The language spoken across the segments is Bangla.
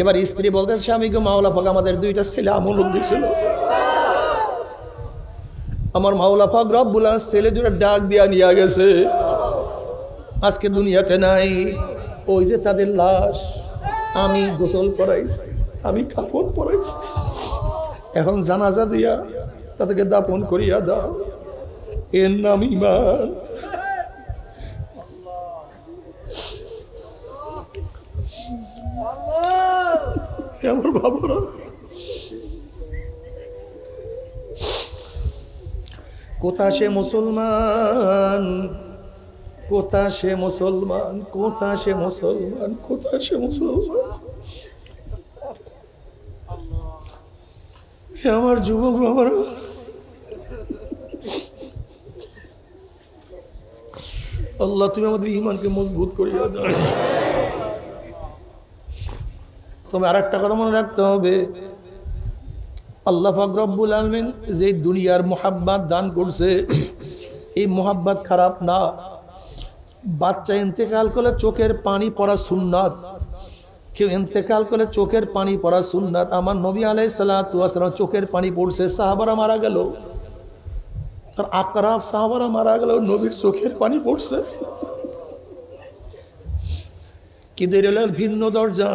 এবার স্ত্রী বলতেছে স্বামীকে, মাওলা পাক আমাদের দুইটা ছেলে আমল দিয়েছিল, আমার মাওলা পাক রব্বুল আলামিন ছেলে দুটো ডাক দিয়া নিয়ে গেছে, আজকে দুনিয়াতে নাই। ওই যে তাদের লাশ, আমি গোসল করাইছি, আমি কাপড় পরাইছি, এখন জানাজা দিয়া তাদেরকে দাফন করিয়া দাও, এর নাম ঈমান। আমার বাবারা, কোথা সে মুসলমান, কোথা সে মুসলমান, কোথা সে মুসলমান, কোথা সে মুসলমান। আমার যুবক বাবারা, আল্লাহ তুমি আমাদের ঈমানকে মজবুত করিয়া দাও। তবে আর একটা কথা মনে রাখতে হবে, আল্লাহ পাক রব্বুল আলামিন যে দুনিয়ার মোহাব্বত দান করছে, এই মোহাব্বত খারাপ না। বাচ্চা ইন্তেকাল করলে চোখের পানি পড়া সুন্নাত, কেউ ইন্তেকাল করলে চোখের পানি পড়া সুন্নাত। আমার নবী আলাইহিস সালাতু ওয়াস সালাম চোখের পানি পড়ছে, সাহাবারা মারা গেল, তার আকরাব সাহাবারা মারা গেল, নবীর চোখের পানি পড়ছে। কিন্তু এটা হলো ভিন্ন দরজা।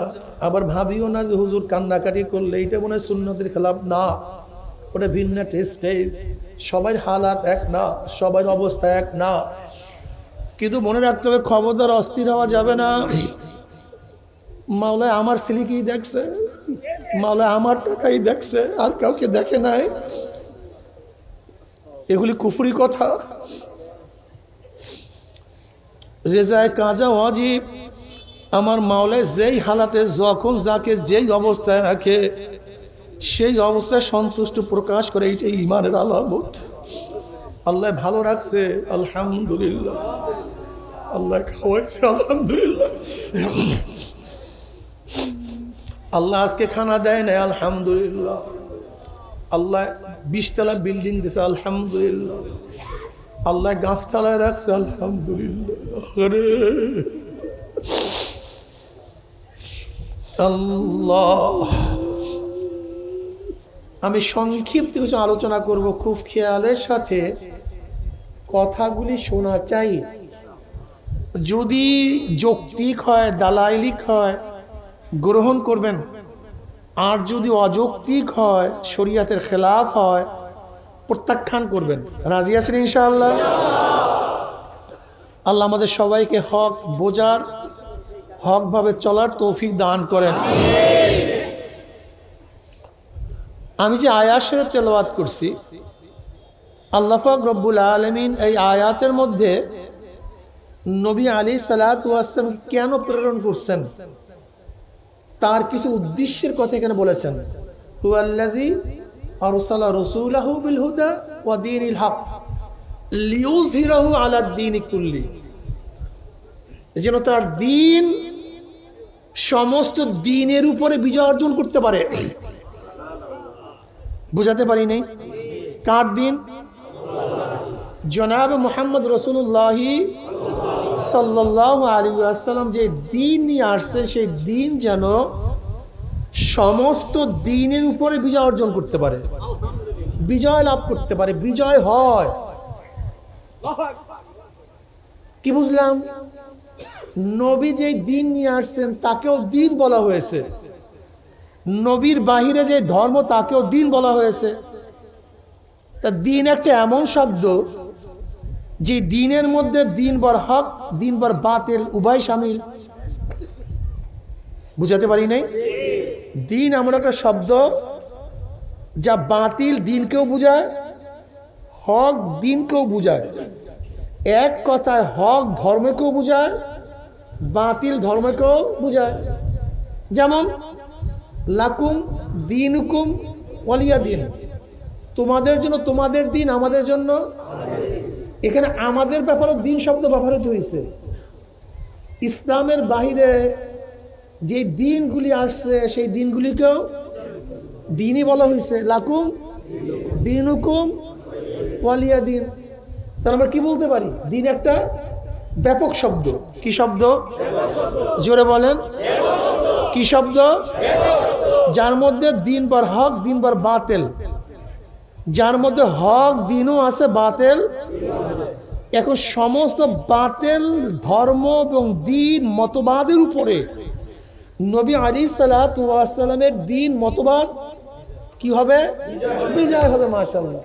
আবার ভাবিও না যে হুজুর কান্নাকাটি করলে এটা মনে হয় সুন্নতের খেলাফ, না, ওটা ভিন্ন স্টেজ। সবার হালাত এক না, সবার অবস্থা এক না। কিন্তু মনে রাখতে হবে, খবরদার অস্থির হওয়া যাবে না। মাওলায় আমার ছেলেকেই দেখছে, মাওলায় আমার টাকাই দেখছে, আর কাউকে দেখে নাই, এগুলি কুফরি কথা। রেজায় কাজা ওয়াজিব। আমার মাওলায় যেই হালাতে যখন যাকে যেই অবস্থায় রাখে সেই অবস্থায় সন্তুষ্ট প্রকাশ করে, এইটাই ঈমানের আলামত। আল্লাহ ভালো রাখছে, আলহামদুলিল্লাহ। আল্লাহ খাওয়াইছে, আলহামদুলিল্লাহ। আল্লাহ আজকে খানা দেয় না, আলহামদুলিল্লাহ। আল্লাহ 20 তলা বিল্ডিং দিছে, আলহামদুলিল্লাহ। আল্লাহ গাছতলায় রাখছে, আলহামদুলিল্লাহ। আল্লাহ, আমি সংক্ষিপ্ত কিছু আলোচনা করব, খুব খেয়ালের সাথে কথাগুলি শোনা চাই। যদি যৌক্তিক হয়, দালাইলিক হয়, গ্রহণ করবেন, আর যদি অযৌক্তিক হয়, শরীয়তের খেলাফ হয়, প্রত্যাখ্যান করবেন। রাজি আছেন ইনশাআল্লাহ? আল্লাহ আমাদের সবাইকে হক বোঝার, হকভাবে চলার তৌফিক দান করেন। আমি যে আয়াত শরীফ তেলাওয়াত করছি, আল্লাহ পাক রব্বুল আলামিন এই আয়াতের মধ্যে নবী আলাইহিস সালাতু ওয়াস সালাম কেন প্রেরণ করছেন তার কিছু উদ্দেশ্যের কথা এখানে বলেছেন। হুয়াল্লাযী আরসালা রাসূলাহু বিল হুদা ওয়া দীনিল হক লিইয়ুযহিরাহু আলাদ দীনি কুল্লি, যেন তার দ্বীন সমস্ত দ্বীনের উপরে বিজয় অর্জন করতে পারে। বুঝাতে পারি নাই? কার দ্বীন? জনাব মুহাম্মদ রাসূলুল্লাহ সাল্লাল্লাহু আলাইহি ওয়াসাল্লাম যে দ্বীন নিয়ে আসছেন, সেই দ্বীন যেন সমস্ত দ্বীনের উপরে বিজয় অর্জন করতে পারে, বিজয় লাভ করতে পারে, বিজয় হয়। কি বুঝলাম? নবী যে দ্বীন নিয়ে আসছেন তাকেও দ্বীন বলা হয়েছে, নবীর বাহিরে যে ধর্ম তাকেও দ্বীন বলা হয়েছে। তা দ্বীন একটা এমন শব্দ যে দ্বীনের মধ্যে দ্বীন বর হক, দ্বীন বর বাতিল উভয় শামিল। বুঝাতে পারি নাই? দ্বীন এমন একটা শব্দ যা বাতিল দ্বীনকেও বুঝায়, হক দ্বীনকেও বুঝায়। এক কথায় হক ধর্মকেও বুঝায়, বাতিল ধর্মকেও বুঝায়। যেমন লাকুম দীনুকুম ওয়ালিয়া দিন, তোমাদের জন্য তোমাদের দিন, আমাদের জন্য। এখানে আমাদের ব্যাপারে দিন শব্দ ব্যবহৃত হয়েছে। ইসলামের বাহিরে যে দিনগুলি আসছে সেই দিনগুলিকেও দিনই বলা হয়েছে। লাকুম দীনুকুম ওয়ালিয়া দিন। তাহলে আমরা কি বলতে পারি? দিন একটা ব্যাপক শব্দ। কি শব্দ? জোরে বলেন। কি শব্দ? যার মধ্যে দিন বার হক দিন বার বাতিল, যার মধ্যে হক দিনও আছে বাতিল। এখন সমস্ত বাতিল ধর্ম এবং দিন মতবাদের উপরে নবী আলাইহিস সালাতু ওয়াস সালামের দিন মতবাদ কি হবে? বিজয় হবে। মাশাআল্লাহ।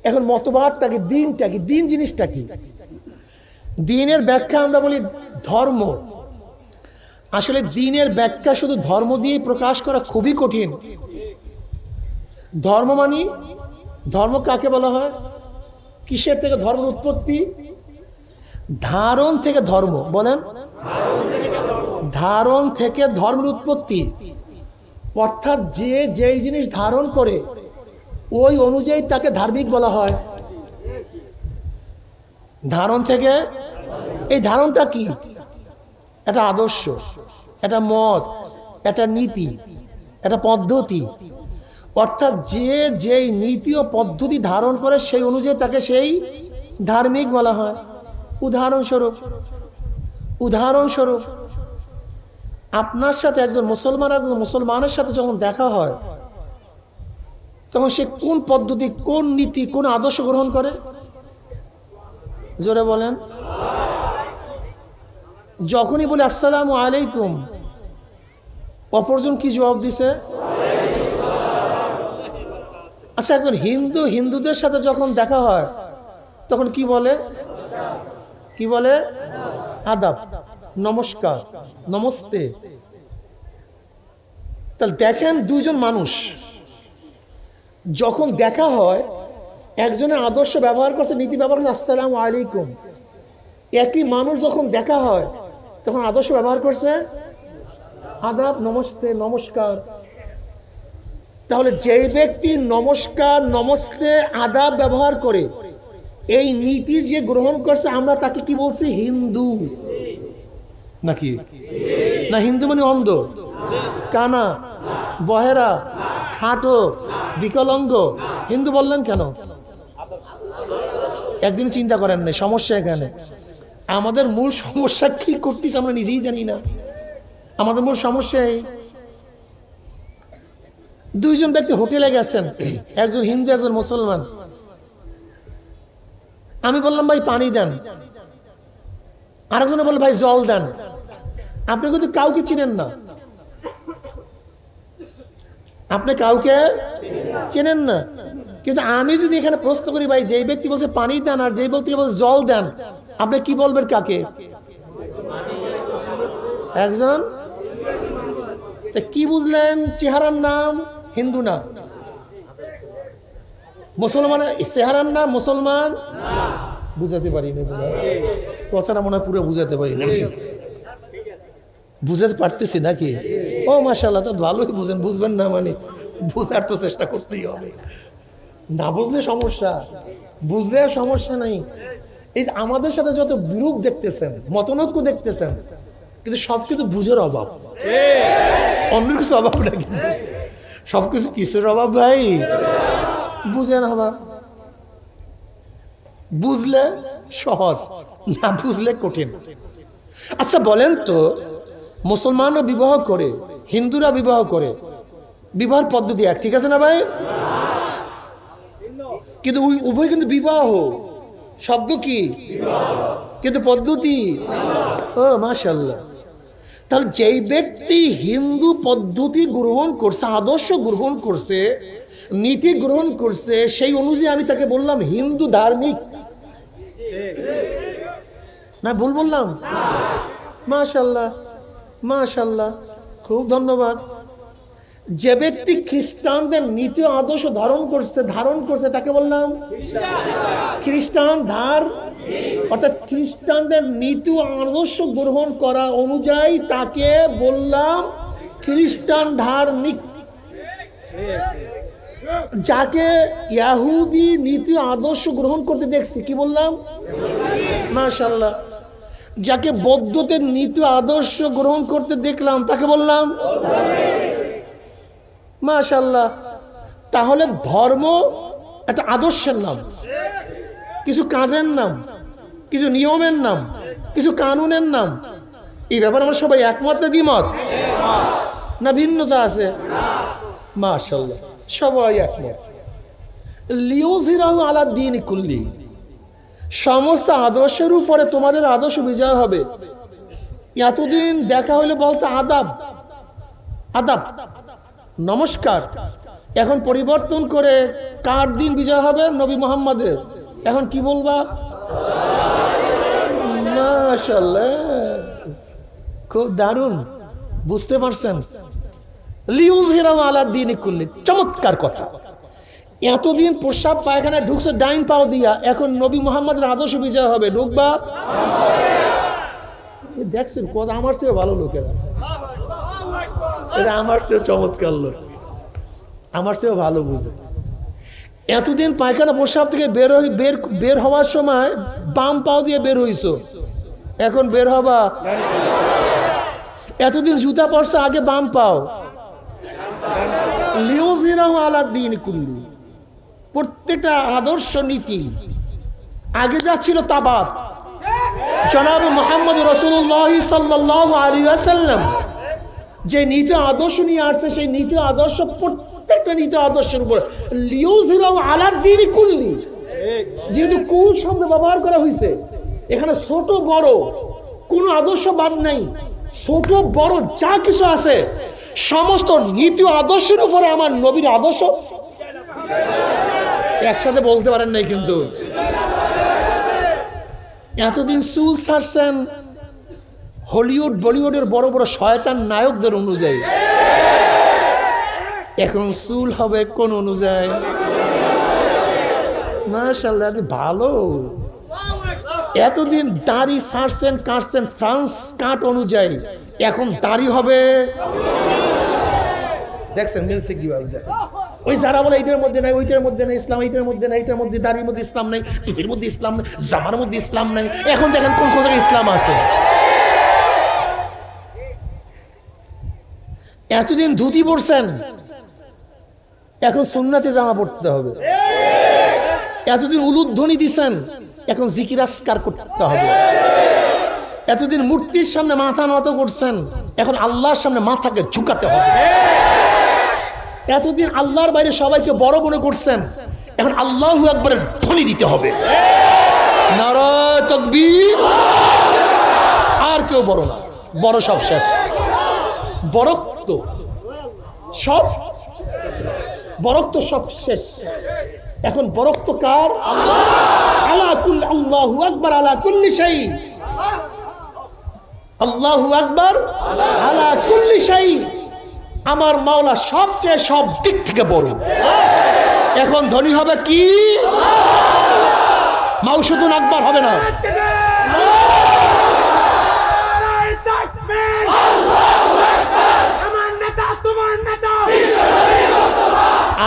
এখন মতবাদটা কি, দিনটা কি, দিন জিনিসটা কি? দিনের ব্যাখ্যা আমরা বলি ধর্ম। আসলে দিনের ব্যাখ্যা শুধু ধর্ম দিয়ে প্রকাশ করা খুবই কঠিন। ধর্ম মানে, ধর্ম কাকে বলা হয়? কিসের থেকে ধর্মের উৎপত্তি? ধারণ থেকে ধর্ম। বলেন, ধারণ থেকে ধর্মের উৎপত্তি। অর্থাৎ যে যেই জিনিস ধারণ করে ওই অনুযায়ী তাকে ধার্মিক বলা হয়। ধারণ থেকে, এই ধারণটা কি? এটা আদর্শ, এটা মত, এটা নীতি, এটা পদ্ধতি। অর্থাৎ যে যেই নীতি ও পদ্ধতি ধারণ করে সেই অনুযায়ী তাকে সেই ধার্মিক বলা হয়। উদাহরণস্বরূপ আপনার সাথে একজন মুসলমানের সাথে যখন দেখা হয় তখন সে কোন পদ্ধতি, কোন নীতি, কোন আদর্শ গ্রহণ করে? জোরে বলেন। যখনই বলে আসসালামু আলাইকুম, অপরজন কি জবাব দিছে? আচ্ছা, একজন হিন্দুদের সাথে যখন দেখা হয় তখন কি বলে? কি বলে? আদাব, নমস্কার, নমস্তে। তাহলে দেখেন, দুইজন মানুষ যখন দেখা হয়, একজনের আদর্শ ব্যবহার করছে, নীতি ব্যবহার করছে আসসালামু আলাইকুম। একই মানুষ যখন দেখা হয় তখন আদর্শ ব্যবহার করছে আদাব, নমস্তে, নমস্কার। তাহলে যেই ব্যক্তি নমস্কার, নমস্তে, আদাব ব্যবহার করে এই নীতি যে গ্রহণ করছে, আমরা তাকে কি বলছি? হিন্দু। নাকি না? হিন্দু মানে অন্ধ, কানা, বহেরা, খাটো, বিকলাঙ্গ হিন্দু বললেন কেন? একদিন চিন্তা করেন না। সমস্যা এখানে, আমাদের মূল সমস্যা কি করতেছে আমরা নিজেই জানি না। আমাদের মূল সমস্যা এই, দুইজন ব্যক্তি হোটেলে গেছেন, একজন হিন্দু একজন মুসলমান। আমি বললাম ভাই পানি দেন, আরেকজনে বলল ভাই জল দেন। আপনি কিন্তু কাউকে চিনেন না, আপনি কাউকে চেনেন না। কিন্তু আমি যদি এখানে প্রশ্ন করি, ভাই যেই ব্যক্তি বলছে পানি দেন আর যেই ব্যক্তি বলছে জল দেন, আপনি কি বলবেন কাকে? একজন। কি বুঝলেন? চেহারার নাম হিন্দু না, মুসলমান। চেহারার নাম মুসলমান বুঝাতে পারি না, কথাটা মনে হয় পুরো বুঝাতে পারি না। বুঝাতে পারতেছি নাকি? ও মাশাআল্লাহ, তো ভালোই বুঝেন। বুঝবেন না মানে বুঝার তো চেষ্টা করতেই হবে। না বুঝলে সমস্যা, বুঝলে সমস্যা নাই। এই আমাদের সাথে যত বিরূপ দেখতেছেন, মতনৈক্য দেখতেছেন, কিন্তু সবকিছু বুঝের অভাব, অন্য কিছু অভাব না। কিন্তু সবকিছু কিসের অভাব ভাই? বুঝেন অভাব। বুঝলে সহজ, না বুঝলে কঠিন। আচ্ছা বলেন তো, মুসলমানরা বিবাহ করে, হিন্দুরা বিবাহ করে, বিবাহের পদ্ধতি এক, ঠিক আছে না ভাই? কিন্তু উভয় কিন্তু বিবাহ শব্দ কি, কিন্তু পদ্ধতি। ও মাশাআল্লাহ। তাহলে যেই ব্যক্তি হিন্দু পদ্ধতি গ্রহণ করছে, আদর্শ গ্রহণ করছে, নীতি গ্রহণ করছে, সেই অনুযায়ী আমি তাকে বললাম হিন্দু ধার্মিক। না ভুল বললাম? মাশাআল্লাহ, মাশাআল্লাহ, খুব ধন্যবাদ। যে ব্যক্তি খ্রিস্টানদের নীতি আদর্শ ধারণ করছে তাকে বললাম খ্রিস্টান অর্থাৎ খ্রিস্টানদের নীতি আদর্শ গ্রহণ করা অনুযায়ী তাকে বললাম খ্রিস্টান ধার্মিক। যাকে ইহুদি নীতি আদর্শ গ্রহণ করতে দেখছি কি বললাম? মাশাআল্লাহ। যাকে বৌদ্ধদের নীতি আদর্শ গ্রহণ করতে দেখলাম তাকে বললাম মাশাআল্লাহ। তাহলে ধর্ম একটা আদর্শের নাম, কিছু কাজের নাম, কিছু নিয়মের নাম, কিছু কানুনের নাম। এই ব্যাপারে আমরা সবাই একমত না দ্বিমত, না ভিন্নতা আছে? মাশাআল্লাহ, সবাই একমত। লিউযিরাহু আলা দ্বীনি কুল্লি, সমস্ত আদর্শের উপরে তোমাদের আদর্শ বিজয় হবে। এতদিন দেখা হইলে বলতো আদাব আদাব, নমস্কার, এখন পরিবর্তন করে কার দিন বিজয় হবে? নবী মুহাম্মাদের। এখন কি বলবা? মাশাআল্লাহ, খুব দারুণ, বুঝতে পারছেন? লিউযিরাহু আলা দ্বীনি কুল্লি, চমৎকার কথা। এতদিন প্রস্রাব পায়খানায় ঢুকছে ডাইন পাও দিয়া, এখন নবী মুহাম্মাদের আদর্শ বিজয় হবে, ঢুকবা? দেখছেন কত আমার চেয়ে ভালো লোকেরা, এটা আমার চেয়ে চমৎকার লোক, আমার চেয়ে ভালো বুঝে। এতদিন পায়খানা প্রস্রাব থেকে বের হওয়ার সময় বাম পাও দিয়ে বের হইছো, এখন বের হবা। এতদিন জুতা পরছো, আগে বাম পাও। লিউযিরাহু আলা দ্বীনি কুল্লি, প্রত্যেকটা আদর্শ নীতি আগে যা ছিল তাবাত, জনাব মুহাম্মদ রাসূলুল্লাহ সাল্লাল্লাহু আলাইহি ওয়াসাল্লাম যে নীতি আদর্শ নিয়ে আসছে, সেই নীতি আদর্শ প্রত্যেকটা নীতি আদর্শের উপর লিউযিরাহু আলা দ্বীনি কুল্লি, যেহেতু কুল শব্দ ব্যবহার করা হয়েছে, এখানে ছোট বড় কোনো আদর্শ বাদ নাই। ছোট বড় যা কিছু আছে সমস্ত নীতি আদর্শের উপরে আমার নবীর আদর্শ। একসাথে বলতে পারেন নাই কিন্তু। এতদিন চুল ছাড়ছেন হলিউড বলিউডের বড় বড় শয়তান নায়কদের অনুযায়ী, এখন চুল হবে কোন অনুযায়ী? মাশাআল্লাহ, ভালো। এতদিন দাড়ি ছাড়ছেন কাটছেন ফ্রান্স কাট অনুযায়ী, এখন দাড়ি হবে। দেখছেন মিলছে কিভাবে? দেখেন ওই যারা বলে এইটার মধ্যে নাই, ওইটার মধ্যে নাই ইসলাম, এইটার মধ্যে নাই, এইটার মধ্যে দাড়ির মধ্যে ইসলাম নাই, টুপির মধ্যে ইসলাম নাই, জামার মধ্যে ইসলাম নাই, এখন দেখেন কোন কোন জায়গায় ইসলাম আছে। এতদিন ধুতি পরছেন, এখন সুন্নাতে জামা পড়তে হবে। এতদিন উলুধ্বনি দিছেন, এখন জিকির আজকার করতে হবে। এতদিন মূর্তির সামনে মাথা নত করছেন, এখন আল্লাহর সামনে মাথাকে ঝুঁকাতে হবে। এতদিন আল্লাহর বাইরে সবাইকে বড় মনে করছেন, এখন আল্লাহু আকবারের ধ্বনি দিতে হবে। নারায়ে তাকবীর। আর কেউ বড় না, বড় সব শেষ। বরক্ত সব, বরক্ত সব শেষ। এখন বরক্ত কার? আলা কুল, আল্লাহু আকবার আলা কুল্লি শাই, আল্লাহু আকবার আলা কুল্লি শাই। আমার মাওলা সবচেয়ে সব দিক থেকে বড়। এখন ধনী হবে কি? মাউসুদুন আকবার হবে না।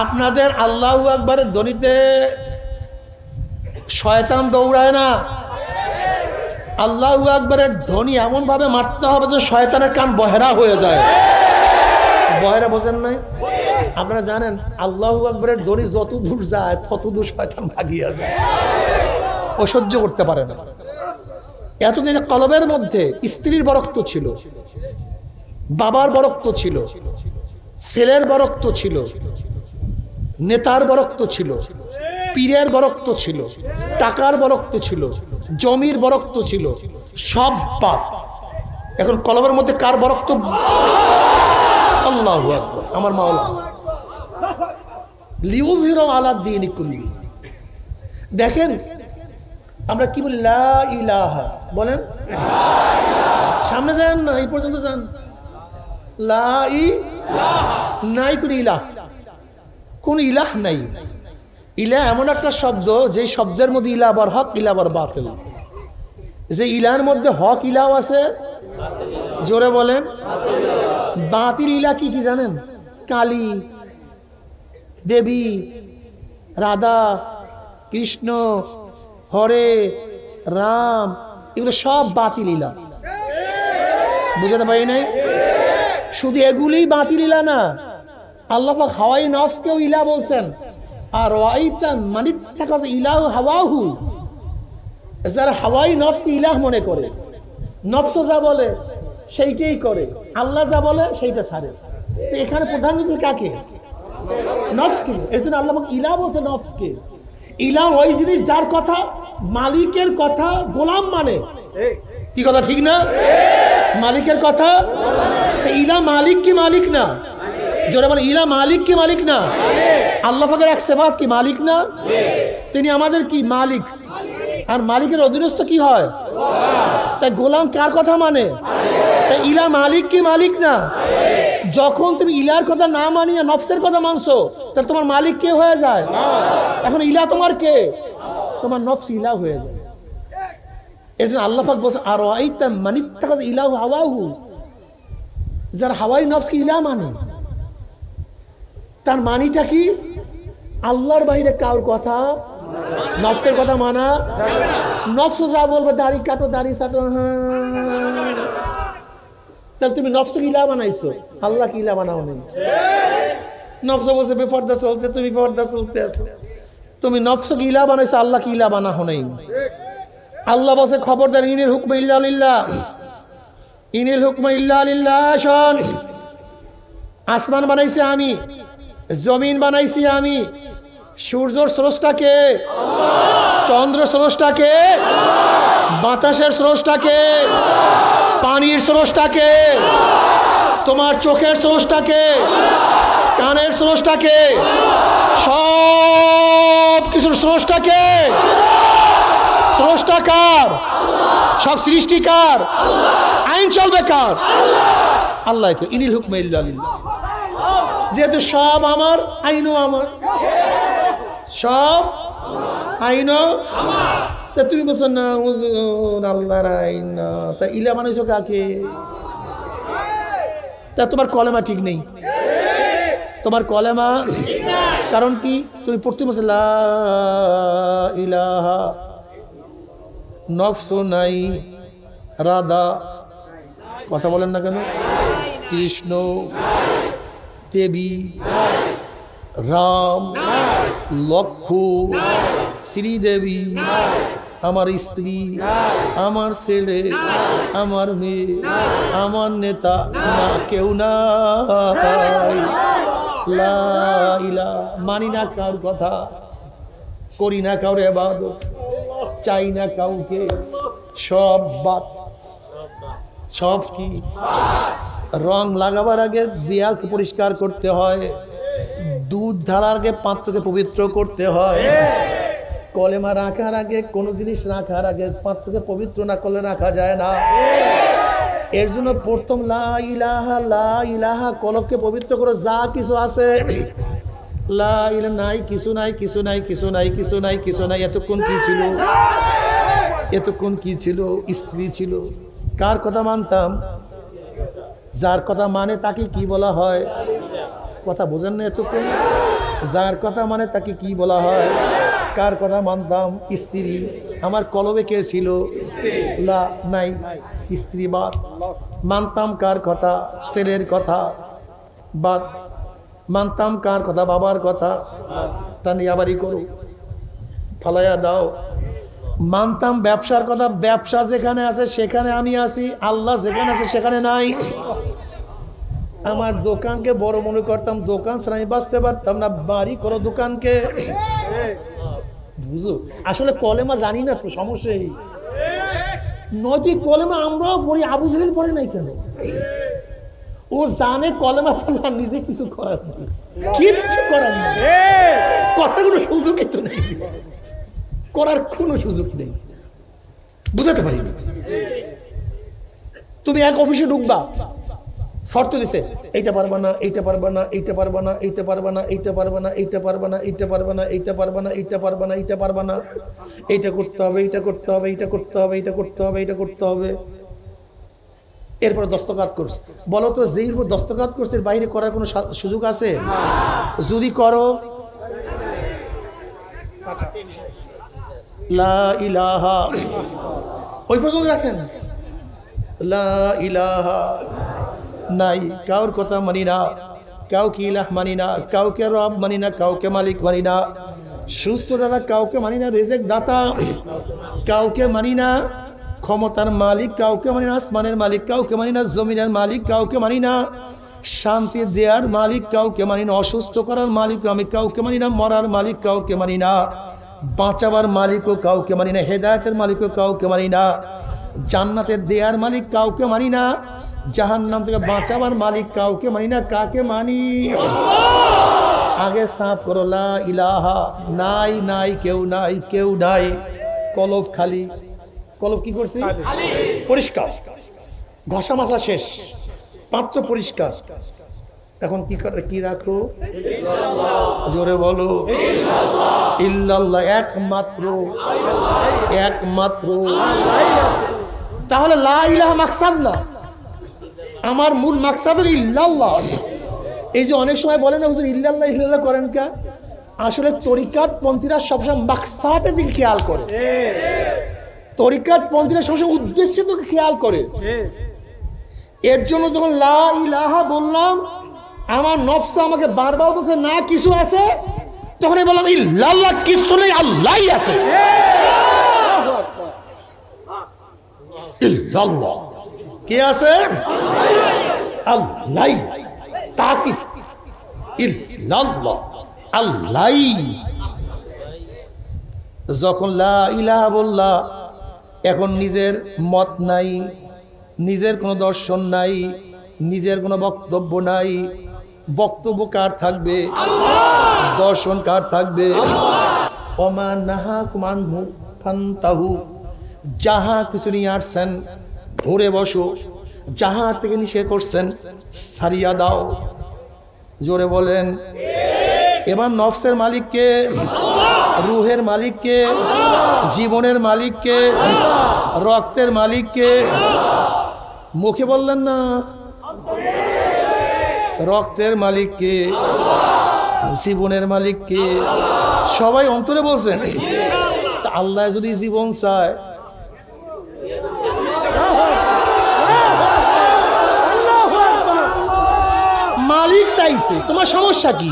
আপনাদের আল্লাহু আকবারের ধ্বনিতে শয়তান দৌড়ায় না। আল্লাহু আকবারের ধ্বনি এমন ভাবে মারতে হবে যে শয়তানের কান বহেরা হয়ে যায়। বহেরা বোঝেন নাই? আপনারা জানেন আল্লাহু আকবারের ধ্বনি যত দূর যায় তত দূর শয়তান ভাগিয়ে যায়, ও সহ্য করতে পারে না। এতদিন কলবের মধ্যে স্ত্রীর বরক্ত ছিল, বাবার বরক্ত ছিল, ছেলের বরক্ত ছিল, নেতার বরক্ত ছিল, পীরের বরক্ত ছিল, টাকার বরক্ত ছিল, জমির বরক্ত ছিল, সব বাদ। এখন কলবের মধ্যে কার বরক্ত? আল্লাহু আকবার, আমার মাওলা। লিউযিরাহু আলা দ্বীনি কুল্লি। দেখেন আমরা কি বলি? লা ইলাহা বলেন, সামনে যান না, এই পর্যন্ত যান। লা ইলাহা, নাই কোন ইলাহ, কোন ইলাহ নাই। ইলাহ এমন একটা শব্দ যে শব্দের মধ্যে ইলাহ আবার হক, ইলাহ আবার বাতিল। যে ইলাহের মধ্যে হক ইলাহ আছে, জোরে বলেন। বাতিল ইলাহ কি কি জানেন? কালী, দেবী, রাধা, কৃষ্ণ, হরে, রাম, এগুলো সব বাতিল ইলাহ। বুঝাতে পারি নাই? শুধু এগুলি বাতিল ইলাহ না, আল্লাহ পাক হাওয়াই নফসকেও ইলাহ বলছেন। আর ওয়াইতান মানিত্তাখাযা ইলাহু হাওয়াহু, যারা হাওয়াই নফসকে ইলাহ মনে করে, নফস যা বলে সেইটাই করে, আল্লাহ যা বলে সেইটা ছাড়ে। তো এখানে প্রধানমন্ত্রী কাকে? নফসকে। এর জন্য আল্লাহ ইলাহ বলছে নফসকে। ইলাহ ওই জিনিস যার কথা মালিকের কথা গোলাম মানে। কি কথা ঠিক না? মালিকের কথা। ইলাহ মালিক কি মালিক না? জোরে বলেন, ইলাহ মালিক কি মালিক না? আল্লাহ পাকের এক সিফাত কি মালিক না? তিনি আমাদের কি মালিক। আর মালিকের অধীনস্থ কি হয়? তাই গোলাম কার কথা মানে? তাই ইলাহ মালিক কি মালিক না? যখন তুমি ইলার কথা না মানিয়ে নফসের কথা মানছো, তাহলে তোমার মালিক কে হয়ে যায়? এখন ইলাহ তোমার কে? তোমার নফস ইলাহ হয়ে যায়। এর জন্য আল্লাহ পাক বলছে আর আইতা মানিত্তাখাযা ইলাহু হাওয়াহু, যার হাওয়াই নফসকে ইলাহ মানে, তার মানিটা কি? আল্লাহর বাইরে কার কথা, নফসের কথা মানা। নফস যা বলবে দাড়ি কাটো, দাড়ি কাটো, হ্যাঁ, তাহলে তুমি নফসকে ইলাহ বানাইছো, আল্লাহ কি ইলাহ বানাও নেই। নফস বলছে বেপর্দা চলতে, তুমি বেপর্দা চলতে আছো। তুমি নফসকে ইলাহ বানাইছো, আল্লাহ কি ইলাহ বানাও নেই। আল্লাহ বলছে খবরদার, ইনিল হুকমে ইল্লা লিল্লাহ, ইনিল হুকমে ইল্লা লিল্লাহ। শোন, আসমান বানাইছি আমি, জমিন বানাইছি আমি, সূর্যর স্রষ্টাকে, চন্দ্র স্রষ্টাকে, বাতাসের স্রষ্টাকে, পানির স্রষ্টাকে, তোমার চোখের স্রষ্টাকে, কানের স্রষ্টাকে, সব কিছুর স্রষ্টাকে। স্রষ্টাকার, সব সৃষ্টিকার, আইন চলবে কার? আল্লাহ। ইনিল হুকমে ইল্লা লিল্লাহ। যেহেতু সব আমার, আইনও আমার, সব আইনও তা তুমি বলছো না হুজুর আল্লাহর আইন না, তা ইলা বানাইছো কাকে? তা তোমার কলেমা ঠিক নেই, তোমার কলেমা। কারণ কি? তুমি পড়তে বলছো লা ইলাহা, নফস নাই, রাধা, কথা বলেন না কেন? কৃষ্ণ, দেবী, রাম, লক্ষ্মণ, শ্রীদেবী, আমার স্ত্রী, আমার ছেলে, আমার মেয়ে, আমার নেতা, না কেউ নাই। লা ইলাহা, মানি না কার কথা, করি না কাউরে ইবাদত, চাই না কাউকে, সব বাদ। সব কি? রং লাগাবার আগে দেয়ালকে পরিষ্কার করতে হয়, দুধ ঢালার আগে পাত্রকে পবিত্র করতে হয়, কলেমা রাখার আগে, কোনো জিনিস রাখার আগে পাত্রকে পবিত্র না করলে রাখা যায় না। এর জন্য প্রথম লা ইলাহা, লা ইলাহা, কলবকে পবিত্র করে যা কিছু আছে, লা ইলাহা নাই, কিছু নাই, কিছু নাই, কিছু নাই, কিছু নাই, কিছু নাই। এতক্ষণ কি ছিল? এতক্ষণ কি ছিল? স্ত্রী ছিল। কার কথা মানতাম? যার কথা মানে তাকে কি বলা হয়? কথা বোঝেন না এতক্ষণ? যার কথা মানে তাকে কি বলা হয়? কার কথা মানতাম? স্ত্রী। আমার কলবে কে ছিল? লা নাই, স্ত্রী বাদ। মানতাম কার কথা? ছেলের কথা বাদ। মানতাম কার কথা? বাবার কথা, তা নিয়ে আবারই করো, ফালাইয়া দাও। মানতাম ব্যবসার কথা, ব্যবসা যেখানে আছে সেখানে আমি আছি, আল্লাহ যেখানে আছে সেখানে নাই। আমার দোকানকে বড় মনে করতাম, দোকান ছাড়া আমি বাঁচতে পারতাম না, বাড়ি করো দোকানকে। বুঝো, আসলে কলেমা জানি না তো, সমস্যা এই নদী কলেমা আমরাও পড়ি, আবু জাহেল পড়ে নাই কেন? ও জানে কলেমা পড়লে নিজে কিছু করার নেই, কি কিছু করার নেই, করার কোনো সুযোগই তো নেই, করার কোনো সুযোগ নেই। বুঝাতে পারি না। তুমি এক অফিসে ঢুকবা, শর্ত দিছে এইটা পারবা না, এইটা পারবা না, এইটা পারবা না, এইটা পারবা না, এইটা পারবা না, এইটা পারবা না, এইটা পারবা না, এইটা পারবা না, এইটা পারবা না, এইটা পারবা না, এইটা করতে হবে, এইটা করতে হবে, এইটা করতে হবে, এইটা করতে হবে, এইটা করতে হবে। এরপরে দস্তখত করছে। বলো তো, যেই দস্তখত করছে এর বাইরে করার কোনো সুযোগ আছে? যদি করো, লা ইলাহা ওই পর্যন্ত রাখেন, লা ইলাহা নাই, কাউর কথা মানি না, কাউকে ইলাহ মানি না, কাউকে রব মানি না, কাউকে মালিক মানি না, সুস্থ দাতা কাউকে মানি না, রেজেক দাতা কাউকে মানি না, ক্ষমতার মালিক কাউকে মানি না, আসমানের মালিক কাউকে মানি না, জমিনের মালিক কাউকে মানি না, শান্তি দেওয়ার মালিক কাউকে মানি না, অসুস্থ করার মালিক আমি কাউকে মানি না, মরার মালিক কাউকে মানি না, বাঁচাবার মালিকও কাউকে মানি না, হেদায়েতের মালিকও কাউকে মানি না, জান্নাতের দেয়ার মালিক কাউকে মানি না, জাহান্নাম থেকে বাঁচাবার মালিক কাউকে মানি না। কাকে মানি? আগে সাফ করো, লা ইলাহা, নাই নাই, কেউ নাই, কেউ নাই, কলব খালি। কলব কি করছি? পরিষ্কার, ঘষা মাজা শেষ, পাত্র পরিষ্কার। এখন কি করে, কি রাখো? জোরে বলো ইল্লাল্লাহ, একমাত্র, একমাত্র। তাহলে লা ইলাহা মাকসাদ না, আমার মূল মাকসাদ হলো ইল্লাল্লাহ। এই যে অনেক সময় বলেন না হুজুর ইল্লাল্লাহ ইল্লাল্লাহ করেন কা, আসলে তরিকাত পন্থীরা সবসময় মাকসাদের দিকে খেয়াল করে, তরিকাত পন্থীরা সবসময় উদ্দেশ্যের দিকে খেয়াল করে। এর জন্য যখন লা ইলাহা বললাম, আমার নফস আমাকে বারবার বলছে না কিছু আছে, তখন বললাম ইল্লাল্লাহ, কিছু নেই, আল্লাহই আছে। ইল্লাল্লাহ কে আছে? আল্লাহ। তাকিদ ইল্লাল্লাহ, আল্লাহ। যখন লা ইলাহা বললা, এখন নিজের মত নাই, নিজের কোনো দর্শন নাই, নিজের কোনো বক্তব্য নাই। বক্তব্য কার থাকবে? দর্শন কার থাকবে? ওমা নাহাকুম আনহু ফান্তাহু, যাহা কিছু নিয়ে আসছেন ধরে বসো, যাহা থেকে নিষেধ করছেন ছাড়িয়া দাও। জোরে বলেন। এবার নফসের মালিককে, রুহের মালিককে, জীবনের মালিককে, রক্তের মালিককে। মুখে বললেন না, রক্তের মালিককে, জীবনের মালিককে, সবাই অন্তরে বলছেন। আল্লাহ যদি জীবন চায়, মালিক চাইছে, তোমার সমস্যা কি?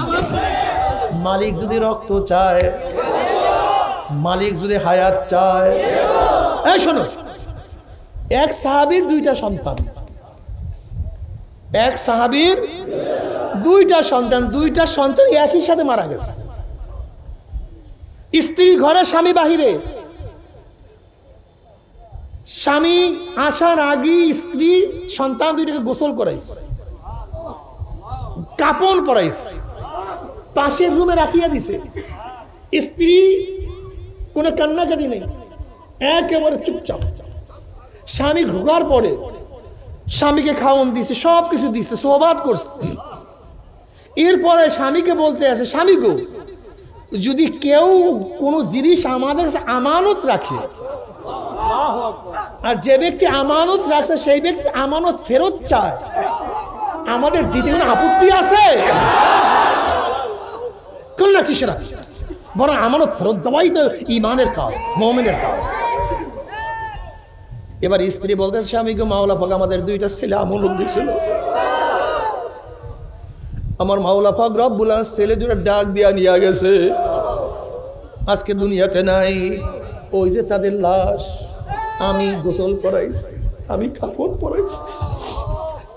মালিক যদি রক্ত চায়, মালিক যদি হায়াত চায়। এই শোনো, এক সাহাবীর দুইটা সন্তান, এক সাহাবীর দুইটা সন্তান, দুইটা সন্তান একই সাথে মারা গেছে। স্ত্রী ঘরে, স্বামী বাহিরে। স্বামী আসার আগে স্ত্রী সন্তান দুইটাকে গোসল করাইছে, কাপড় পরাইছে, পাশের রুমে রাখিয়া দিছে। স্ত্রী কোনো কান্নাকাটি নেই, একেবারে চুপচাপ। স্বামী ঢোকার পরে স্বামীকে খাওয়ান দিছে, সব কিছু দিছে, সোহবাত করছে। এরপরে স্বামীকে বলতে আছে, স্বামী গো, যদি কেউ কোনো জিনিস আমাদের আমানত রাখে, আর যে ব্যক্তি আমানত রাখছে সেই ব্যক্তি আমানত ফেরত চায়, আমাদের দিতে কোনো আপত্তি আছে? কল্লা কিসেরা, বরং আমানত ফেরত দেওয়াই তো ইমানের কাজ, মুমিনের কাজ। এবার স্ত্রী বলতেছে স্বামীকে, মাওলা পাক আমাদের দুইটা ছেলে আমানত দিয়েছিল, আমার মাওলা পাক রব্বুল আলামিন ছেলে দুটো ডাক দিয়া নিয়ে গেছে, আজকে দুনিয়াতে নাই। ওই যে তাদের লাশ, আমি গোসল করাইছি, আমি কাপড় পরাইছি,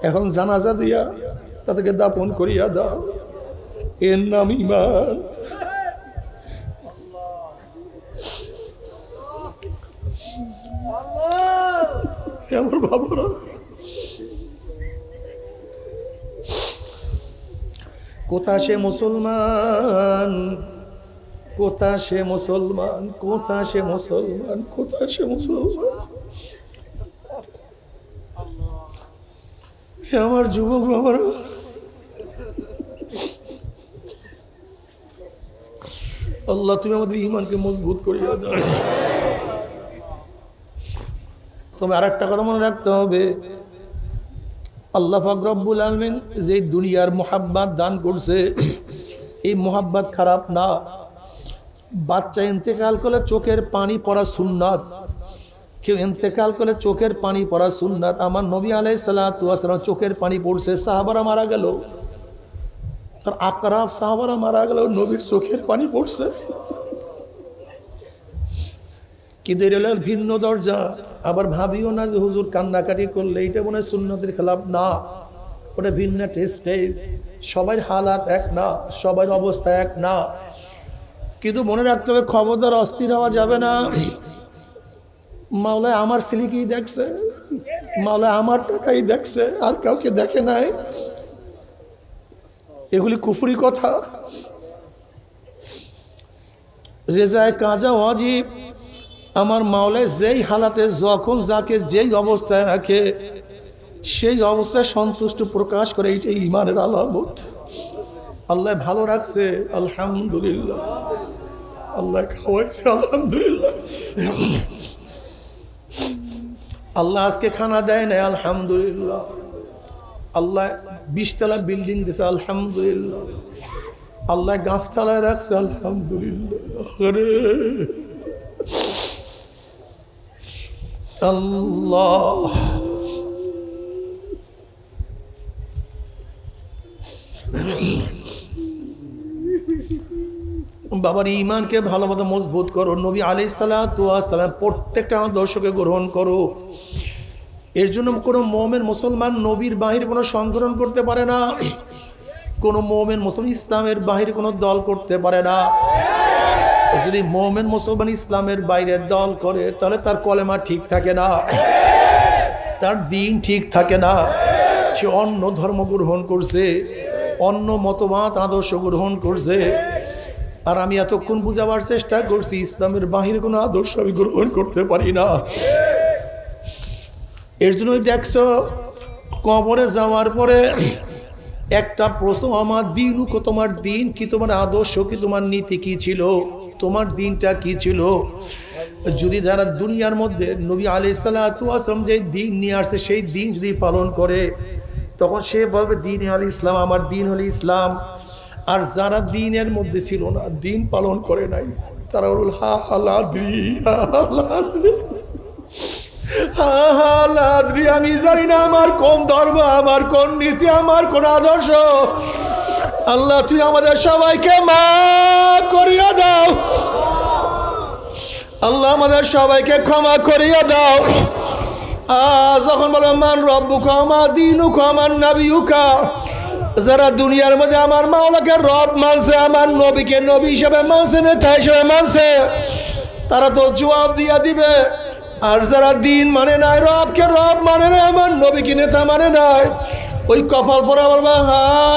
এখন জানাজা দিয়া তাদেরকে দাপন করিয়া দাও, এর নাম ঈমান। আমার বাবারা, কোথা সে মুসলমান, কোথা সে মুসলমান, কোথা সে মুসলমান, কোথা সে মুসলমান। আমার যুবক বাবারা, আল্লাহ তুমি আমাদের ঈমানকে মজবুত করিয়া দাও। তবে আর একটা কথা মনে রাখতে হবে, আল্লাহ পাক রব্বুল আলামিন যে দুনিয়ার মোহাব্বত দান করছে, এই মোহাব্বত খারাপ না। বাচ্চা ইন্তেকাল করলে চোখের পানি পড়া সুন্নাত, কেউ ইন্তেকাল করলে চোখের পানি পড়া সুন্নাত। আমার নবী আলাইহিস সালাতু ওয়াস সালাম চোখের পানি পড়ছে, সাহাবারা মারা গেল, তার আকরাব সাহাবারা মারা গেল, নবীর চোখের পানি পড়ছে। কিন্তু এটা হলো ভিন্ন দরজা। আবার ভাবিও না যে হুজুর কান্নাকাটি করলে এটা মনে হয় সুন্নতের খেলাফ, না, ওটা ভিন্ন স্টেজ। সবার হালাত এক না, সবার অবস্থা এক না, কিন্তু মনে রাখতে হবে খবরদার অস্থির হওয়া যাবে না। মাওলায় আমার ছেলেকেই দেখছে, মাওলায় আমার টাকাই দেখছে, আর কাউকে দেখে নাই, এগুলি কুফরি কথা। রেজায় কাজা ওয়াজিব। আমার মাওলায় যেই হালাতে যখন যাকে যেই অবস্থায় রাখে সেই অবস্থায় সন্তুষ্ট প্রকাশ করে, এইটাই ঈমানের আলামত। আল্লাহ ভালো রাখছে আলহামদুলিল্লাহ, আল্লাহ খাওয়াইছে আলহামদুলিল্লাহ, আল্লাহ আজকে খানা দেয় না আলহামদুলিল্লাহ, আল্লাহ 20 তলা বিল্ডিং দিছে আলহামদুলিল্লাহ, আল্লাহ গাছতলায় রাখছে আলহামদুলিল্লাহ। আল্লাহ বাবার ঈমানকে ভালোভাবে মজবুত করো। নবী আলাইহিস সালাতু ওয়াস সালাম প্রত্যেকটা আদর্শকে গ্রহণ করো। এর জন্য কোনো মুমিন মুসলমান নবীর বাহিরে কোনো সংগঠন করতে পারে না, কোনো মুমিন মুসলমান ইসলামের বাহিরে কোনো দল করতে পারে না। যদি মুমিন মুসলমান ইসলামের বাইরে দল করে তাহলে তার কলেমা ঠিক থাকে না, তার দ্বীন ঠিক থাকে না, সে অন্য ধর্ম গ্রহণ করছে, অন্য মতবাদ আদর্শ গ্রহণ করছে। আর আমি এতক্ষণ বুঝাবার চেষ্টা করছি ইসলামের বাহিরে কোনো আদর্শ আমি গ্রহণ করতে পারি না। এর জন্যই দেখছো কবরে যাওয়ার পরে একটা প্রশ্ন, আমার দিনু, তোমার দিন কি, তোমার আদর্শ কি, তোমার নীতি কি ছিল, তোমার দিনটা কি ছিল। যদি যারা দুনিয়ার মধ্যে নবী আলাইহিস সালাতু ওয়াস সালাম যে দিন নিয়ে আসছে সেই দিন যদি পালন করে তখন সে বলবে দিন আল ইসলাম, আমার দিন হলো ইসলাম। আর যারা দিনের মধ্যে ছিল না, দিন পালন করে নাই, তারা বলল হা হালাদ্রি, আমি জানি না আমার কোন ধর্ম, আমার কোন নীতি, আমার কোন আদর্শ। আল্লাহ তুই আমাদের সবাইকে মাফ করিয়া দাও, আল্লাহ আমাদের সবাইকে ক্ষমা করিয়া দাও। যখন বলো মান রব্বুকা মা দীনুকা মান নাবিয়ুকা, যারা দুনিয়ার মধ্যে আমার মাওলাকে রব মানছে, আমার নবীকে নবী হিসেবে মানছে, নেতা হিসেবে মানছে, তারা তো জবাব দিয়া দিবে। আর যারা দিন মানে নাই, রবকে রব মানে নাই, আমার নবীকে নেতা মানে নাই, ওই কপাল পরা বলবা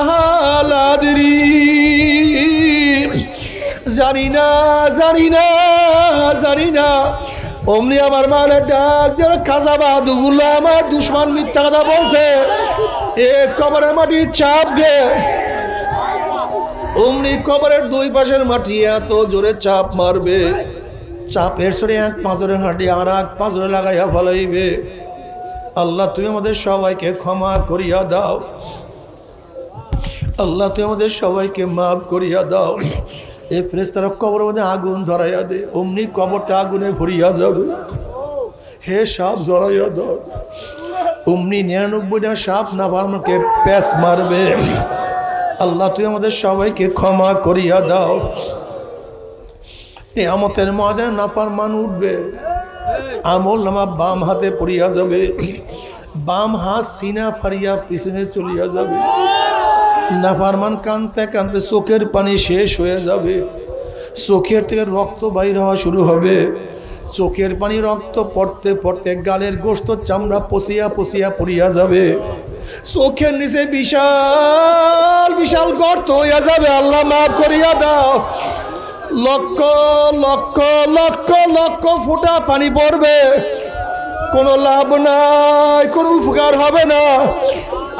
হালাদ্রি, জানি না জানি না জানি না। অমনি আমার মালে ডাক দিয়ে খাজা বাহাদুরগুলো আমার দুশ্মন মিথ্যা কথা বলছে, এ কবরে মাটি চাপ দে। অমনি কবরের দুই পাশের মাটি এত জোরে চাপ মারবে, চাপের সরে এক পাঁজরে হাঁটি আর এক পাঁজরে লাগাইয়া ফলাইবে। আল্লাহ তুমি আমাদের সবাইকে ক্ষমা করিয়া দাও, আল্লাহ তুমি আমাদের সবাইকে মাফ করিয়া দাও। এই ফেরেশতারা কবরের মধ্যে আগুন ধরাইয়া দে, অমনি কবরটা আগুনে ভরিয়া যাবে। হে সাপ জড়াইয়া দাও, অমনি 99টা সাপ নাফরমানকে প্যাঁচ মারবে। আল্লাহ তুই আমাদের সবাইকে ক্ষমা করিয়া দাও। কিয়ামতের ময়দানে নাফরমান উঠবে, আমল নামা বাম হাতে পড়িয়া যাবে, বাম হাত সিনা ফাড়িয়া পিছনে চলিয়া যাবে। নাফরমান কাঁদতে কাঁদতে চোখের পানি শেষ হয়ে যাবে, চোখের থেকে রক্ত বাইর হওয়া শুরু হবে। চোখের পানি রক্ত পড়তে পড়তে গালের গোশত চামড়া পচিয়া পচিয়া পড়িয়া যাবে, চোখের নিচে বিশাল বিশাল গর্ত হইয়া যাবে। আল্লাহ মাফ করিয়া দাও। লক্ষ লক্ষ লক্ষ লক্ষ ফোঁটা পানি পড়বে, কোনো লাভ নাই, কোনো উপকার হবে না।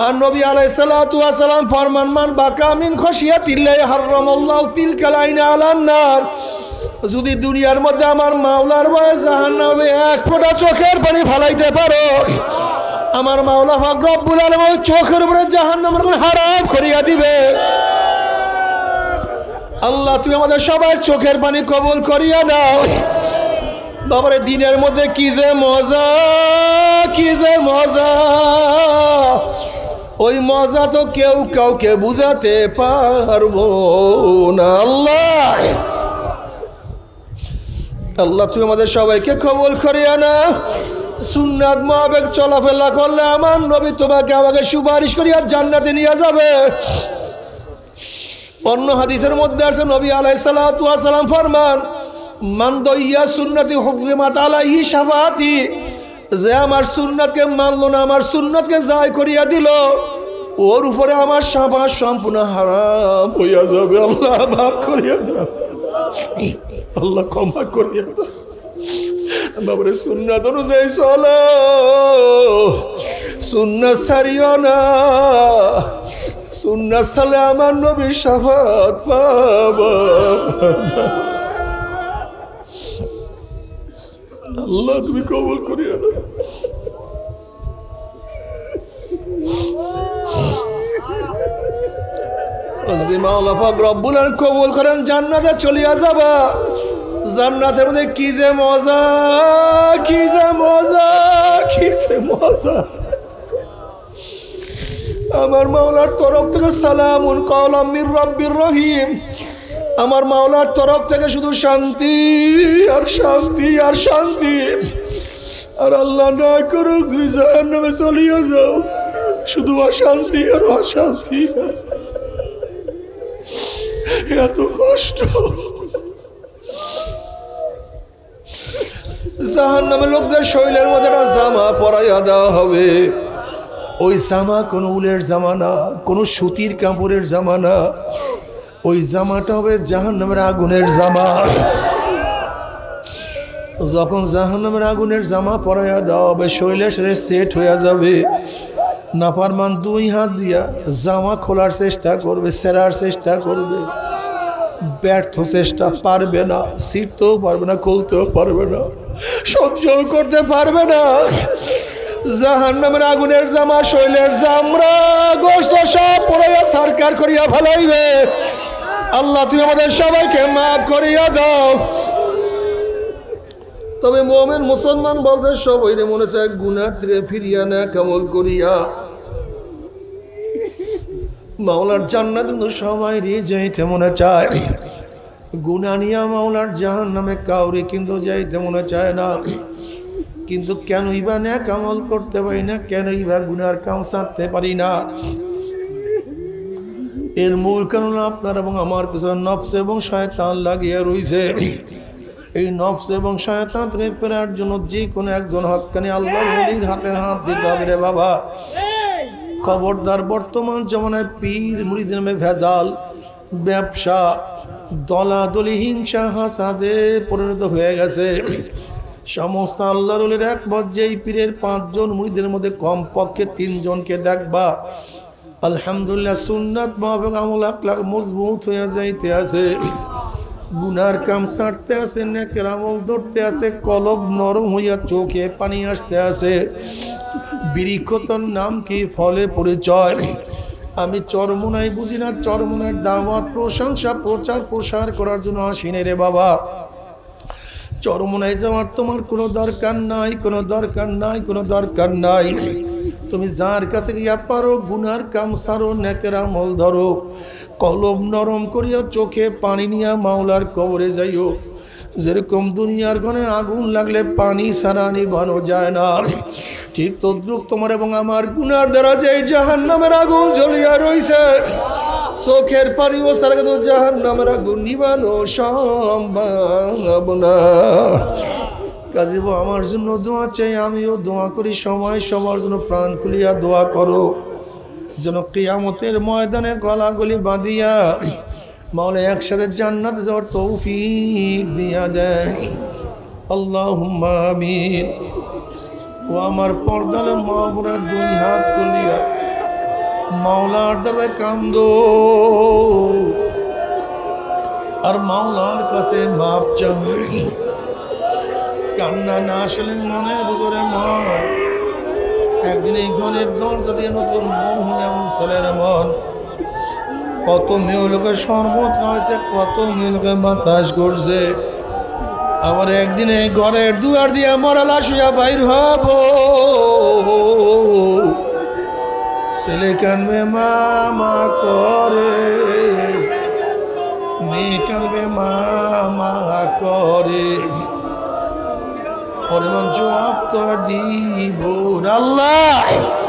আর নবী আলাইহিস সালাতু ওয়াস সালাম ফরমান মান বাকা মিন খাশিয়াতিল্লাহি হারামাল্লাহু তিলকাল আইনা আলান নার। যদি দুনিয়ার মধ্যে আমার মাওলার ভয়ে জাহান্নামে এক ফোঁটা চোখের পানি ফলাইতে পারো, আমার মাওলা পাক রব্বুল আলামিন চোখের উপরে জাহান্নামের হারাম করিয়া দিবে। আল্লাহ তুমি আমাদের সবার চোখের পানি কবুল করিয়া দাও। বাবারে দিনের মধ্যে কি যে মজা, কি যে মজা, ওই মজা তো কেউ কাউকে বুঝাতে পারবো না। আল্লাহ আল্লাহ তুমি আমাদের সবাইকে কবুল করিয়া না। সুন্নাত মোতাবেক চলাফেরা করলে আমার নবী তোমাকে আমাকে সুপারিশ করিয়া জান্নাতে নিয়ে যাবে। অন্য হাদিসের মধ্যে আছে নবী আলাইহিস সালাতু ওয়াস সালাম ফরমান, মান দাইয়া সুন্নতি হুকমাত আলাইহি শাফাতি, যে আমার সুন্নাতকে মানলো না, আমার সুন্নাতকে জায় করিয়া দিল, ওর উপরে আমার শাফাত সম্পূর্ণ হারাম হইয়া যাবে। আল্লাহ মাফ করিয়া দাও, আল্লাহ ক্ষমা করিয়া দাও। বাবারে সুন্নাত অনুযায়ী চলো, সুন্নাত ছাড়িও না। সুন্নাত ছাড়লে আমার নবীর শাফাত পাবা। আল্লাহ তুমি কবুল করিয়া না। যদি মাওলা পাক রব্বুল আলামিন কবুল করেন জান্নাতে চলিয়া যাবা। জান্নাতের মধ্যে কি যে মজা, কি যে মজা, কি যে মজা। আমার মাওলার তরফ থেকে সালামুন কাওলাম মির রাব্বির রহিম, আমার মাওলার তরফ থেকে শুধু শান্তি আর শান্তি আর শান্তি। আর আল্লাহ না করুক তুমি জাহান্নামে চলিয়া যাও, শুধু অশান্তি আর অশান্তি, এত কষ্ট। জাহান্নামে লোকদের শরীরের মধ্যে একটা জামা পরাইয়া দেওয়া হবে। ওই জামা কোনো উলের জামা না, কোনো সুতির কাপড়ের জামা না, ওই জামাটা হবে জাহান্নামের আগুনের জামা। যখন জাহান্নামের আগুনের জামা পরাইয়া দেওয়া হবে, শরীরে সেট হয়ে যাবে। নাফরমান দুই হাত দিয়া জামা খোলার চেষ্টা করবে, সেরার চেষ্টা করবে, ব্যর্থ চেষ্টা, পারবে না, ছিঁড়তেও পারবে না, খুলতেও পারবে না, সহ্যও করতে পারবে না। জাহান্নামের আগুনের জামা শৈলের জামরা গোশত সব পড়াইয়া সরকার করিয়া ফেলাইবে। আল্লাহ তুই আমাদের সবাইকে মাফ করিয়া দাও। তবে মুমিন মুসলমান বলতে সবাই মনে চায় গুনাহ থেকে ফিরিয়া না কামল করিয়া মাওলার জান্নাত কিন্তু সবাই যাইতে মনে চায়। গুনাহ নিয়া মাওলার জাহান্নামে কাউরে কিন্তু যাইতে মনে চায় না। কিন্তু কেনই বা নেক আমল করতে পারি না, কেনই বা গুনার কাম ছাড়তে পারি না? এর মূল কারণ আপনার এবং আমার পিছনে নফস এবং শয়তান লাগিয়ে রইছে। এই নফস এবং শয়তান থেকে ফেরার জন্য যে কোনো একজন হক্কানি আল্লাহর ওলির হাতে হাত দিতে হবে রে বাবা। খবরদার, বর্তমান জমানায় পীর মুরিদের নামে ভেজাল, ব্যবসা, দলাদলি, হিংসা, হাসাদে পরিণত হয়ে গেছে। সমস্ত আল্লাহর ওলির একমত যেই পীরের 5 জন মুরিদের মধ্যে কমপক্ষে 3 জনকে দেখবা আলহামদুলিল্লাহ সুন্নাত মুতাবিক আমল আকলাক মজবুত হয়ে যাইতে আছে, গুনার কাম ছাড়তে আছে, নেকের আমল ধরতে আছে, কলব নরম হইয়া চোখে পানি আসতে আছে। বৃক্ষতর নাম কি, ফলে পরিচয়। আমি চরমোনাই বুঝি না, চরমোনার দাওয়াত, প্রশংসা, প্রচার প্রসার করার জন্য আসিনি রে বাবা। চরমোনাই যাওয়ার তোমার কোনো দরকার নাই, কোনো দরকার নাই, কোনো দরকার নাই। তুমি যার কাছে গিয়া পারো গুনার কাম সারো, নেকের আমল ধরো, কলব নরম করিয়া চোখে পানি নিয়া মাওলার কবরে যাইও। যেরকম দুনিয়ার ঘরে আগুন লাগলে পানি ছাড়া নিভানো যায় না, ঠিক তদ্রুপ তোমার এবং আমার গুনার দ্বারা যে জাহান্নামের আগুন জ্বলিয়া রইছে, চোখের পানি ও ছাড়া কিন্তু জাহান্নামের আগুন নিভানো সম্ভব না। কাজীব আমার জন্য দোয়া চাই, আমিও দোয়া করি, সময় সবার জন্য প্রাণ খুলিয়া দোয়া করো, যেন কিয়ামতের ময়দানে গলাগলি বাঁধিয়া মাওলা একসাথে জান্নাত যাওয়ার তৌফিক দিয়া দেন। আল্লাহুম্মা আমিন। ও আমার পর্দালে মা বোনের 2 হাত তুলিয়া মাওলার দরবারে কান্দো আর মাওলার কাছে মাপ চাও। কান্না না আসলে মনের ভিতরে মা একদিন এই ঘরের দরজা দিয়ে নতুন বউ হইয়া উঠছিলেন মন। কত মেয়ে লোকের শরবত খাওয়াইছে, কত মেয়ে লোকের বাতাস করছে, আবার একদিন এই ঘরের দুয়ার দিয়া মরা লাশ হইয়া বাইর হব। ছেলে কানবে মা মা করে, মেয়ে কানবে মা মা করে, পরিমাণ জবাব তোরা দিব আল্লাহ।